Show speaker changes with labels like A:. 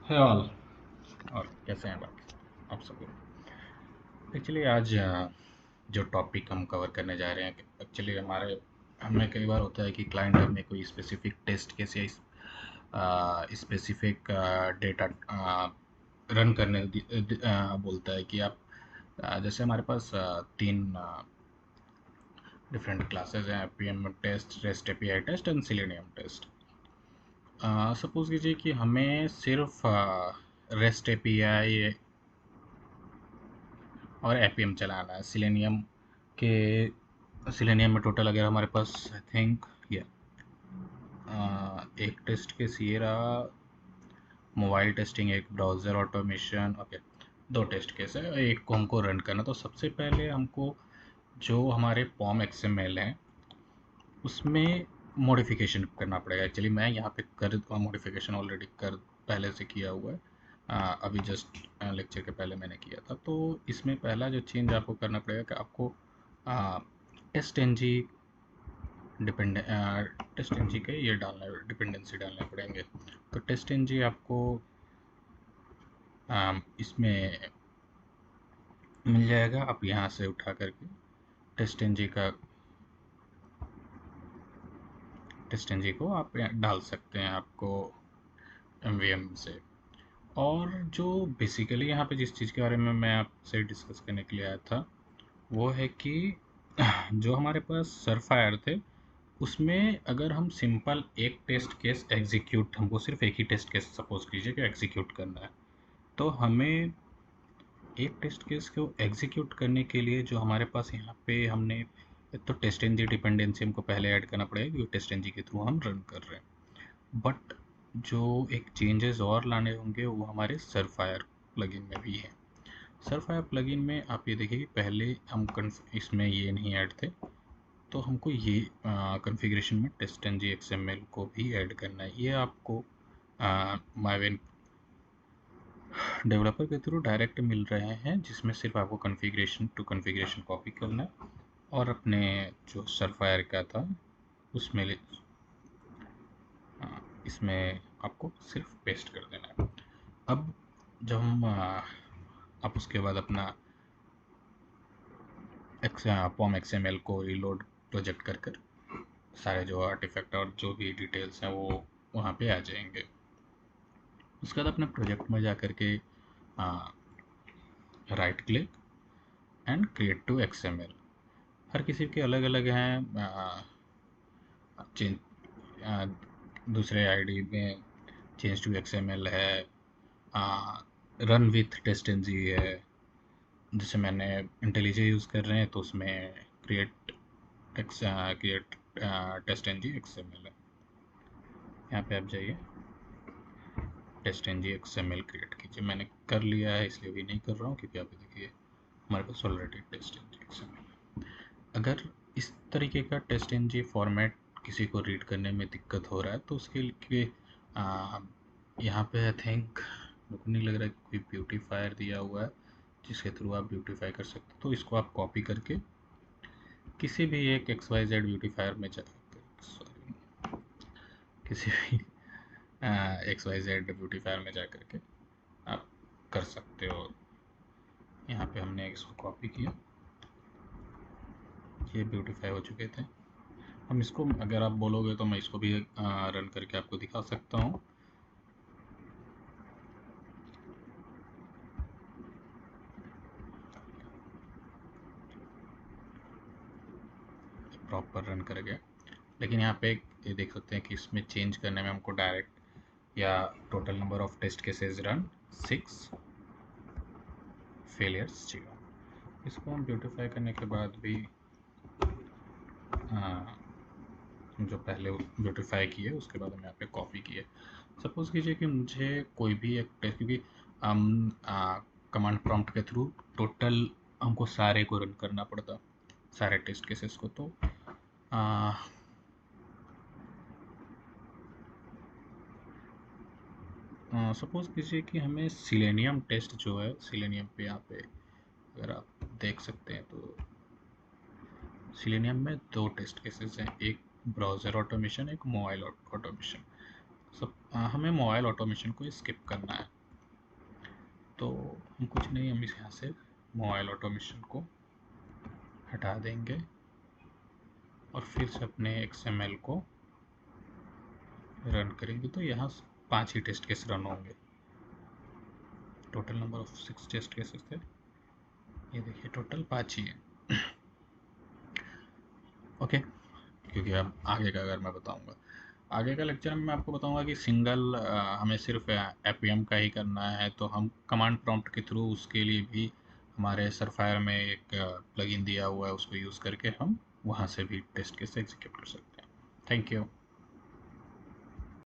A: है ऑल। और कैसे हैं बाकी आप सब लोग। एक्चुअली आज जो टॉपिक हम कवर करने जा रहे हैं, एक्चुअली हमारे हमें कई बार होता है कि क्लाइंट हमें कोई स्पेसिफिक टेस्ट केस या स्पेसिफिक डेटा रन करने बोलता है कि आप जैसे हमारे पास तीन डिफरेंट क्लासेस हैं: PM test, rest API test and Selenium test. Suppose कीजिए कि हमें सिर्फ रेस्ट एपीआई और एपीएम चलाना है सिलेनियम में टोटल अगर हमारे पास आई थिंक ये एक टेस्ट केस ये रहा, मोबाइल टेस्टिंग, एक ब्राउज़र ऑटोमेशन। ओके, दो टेस्ट केस है, एक को हमको रन करना। तो सबसे पहले हमको जो हमारे पॉम एक्सएमएल हैं उसमें मॉडिफिकेशन करना पड़ेगा। एक्चुअली मैं यहाँ पे कर मॉडिफिकेशन ऑलरेडी कर पहले से किया हुआ है। अभी जस्ट लेक्चर के पहले मैंने किया था। तो इसमें पहला जो चेंज आपको करना पड़ेगा कि आपको test N G test N G के ये डालना डिपेंडेंसी डालने पड़ेंगे। तो टेस्ट एन जी आपको इसमें मिल जाएगा। आप यहाँ से उठा करके टेस्ट एन जी का टेस्ट एन जी को आप यहाँ डाल सकते हैं आपको एम से। और जो बेसिकली यहाँ पे जिस चीज़ के बारे में मैं आपसे डिस्कस करने के लिए आया था वो है कि जो हमारे पास सरफायर थे उसमें अगर हम सिंपल एक टेस्ट केस एग्जीक्यूट, हमको सिर्फ एक ही टेस्ट केस सपोज कीजिए कि एग्जीक्यूट करना है, तो हमें एक टेस्ट केस को एग्जीक्यूट करने के लिए जो हमारे पास यहाँ पे हमने एक तो टेस्ट एन जी डिपेंडेंसी हमको पहले ऐड करना पड़ेगा क्योंकि टेस्ट एन जी के थ्रू हम रन कर रहे हैं। बट जो एक चेंजेस और लाने होंगे वो हमारे सरफायर प्लगइन में भी है। सरफायर प्लगइन में आप ये देखिए कि पहले हम इसमें ये नहीं ऐड थे, तो हमको ये कॉन्फ़िगरेशन में टेस्ट एन जी एक्सएमएल को भी ऐड करना है। ये आपको माइवेन डेवलपर के थ्रू डायरेक्ट मिल रहे हैं, जिसमें सिर्फ आपको कॉन्फ़िगरेशन टू कॉन्फ़िगरेशन कॉपी करना है और अपने जो सरफायर का था उसमें इसमें आपको सिर्फ पेस्ट कर देना है। अब जब हम आप उसके बाद अपना पॉम एक्सएमएल को रीलोड प्रोजेक्ट कर सारे जो आर्टिफैक्ट और जो भी डिटेल्स हैं वो वहाँ पे आ जाएंगे। उसके बाद अपने प्रोजेक्ट में जा कर के right click and create to XML. हर किसी के अलग अलग हैं। चेंज दूसरे आईडी में चेंज टू एक्सएमएल है, run with test N G है। जैसे मैंने इंटेलिजे यूज़ कर रहे हैं तो उसमें create create test N G XML है। यहाँ पे आप जाइए, test N G XML create कीजिए। मैंने कर लिया है इसलिए भी नहीं कर रहा हूँ क्योंकि आप देखिए हमारे पास already test N G XML है। अगर इस तरीके का टेस्ट एन जी फॉर्मेट किसी को रीड करने में दिक्कत हो रहा है तो उसके लिए यहाँ पे आई थिंक मुझे नहीं लग रहा है कि कोई ब्यूटीफायर दिया हुआ है जिसके थ्रू आप ब्यूटीफाई कर सकते हो। तो इसको आप कॉपी करके किसी भी एक एक्स वाई जेड ब्यूटीफायर में सॉरी किसी भी एक्स वाई जेड ब्यूटीफायर में जा करके आप कर सकते हो। यहाँ पे हमने इसको कॉपी किया, ये ब्यूटीफाई हो चुके थे। हम इसको अगर आप बोलोगे तो मैं इसको भी रन करके आपको दिखा सकता हूँ। प्रॉपर रन कर गया। लेकिन यहाँ पे ये देख सकते हैं कि इसमें चेंज करने में हमको डायरेक्ट या total number of test cases run 6, failures 0। इसको हम ब्यूटीफाई करने के बाद भी जो पहले ब्यूटीफाई किए उसके बाद हम यहाँ पे कॉपी किए। सपोज कीजिए कि मुझे कोई भी एक टेस्ट, क्योंकि हम कमांड प्रॉम्प्ट के थ्रू टोटल हमको सारे को रन करना पड़ता, सारे टेस्ट केसेस को। तो सपोज कीजिए कि हमें सिलेनियम टेस्ट जो है, सिलेनियम पे यहाँ पे अगर आप देख सकते हैं तो सिलेनियम में दो टेस्ट केसेस हैं, एक ब्राउज़र ऑटोमेशन, एक मोबाइल ऑटोमेशन। सब हमें मोबाइल ऑटोमेशन को स्किप करना है। तो हम कुछ नहीं, हम इस यहाँ से मोबाइल ऑटोमेशन को हटा देंगे और फिर से अपने XML को रन करेंगे। तो यहाँ 5 ही टेस्ट केस रन होंगे। Total number of 6 test cases थे, ये देखिए टोटल 5 ही है। ओके, क्योंकि अब आगे का अगर मैं बताऊंगा, आगे का लेक्चर में मैं आपको बताऊंगा कि सिंगल हमें सिर्फ एपीएम का ही करना है, तो हम कमांड प्रॉम्प्ट के थ्रू उसके लिए भी हमारे सरफायर में एक प्लगइन दिया हुआ है, उसको यूज़ करके हम वहाँ से भी टेस्ट केस एग्जीक्यूट कर सकते हैं। Thank you.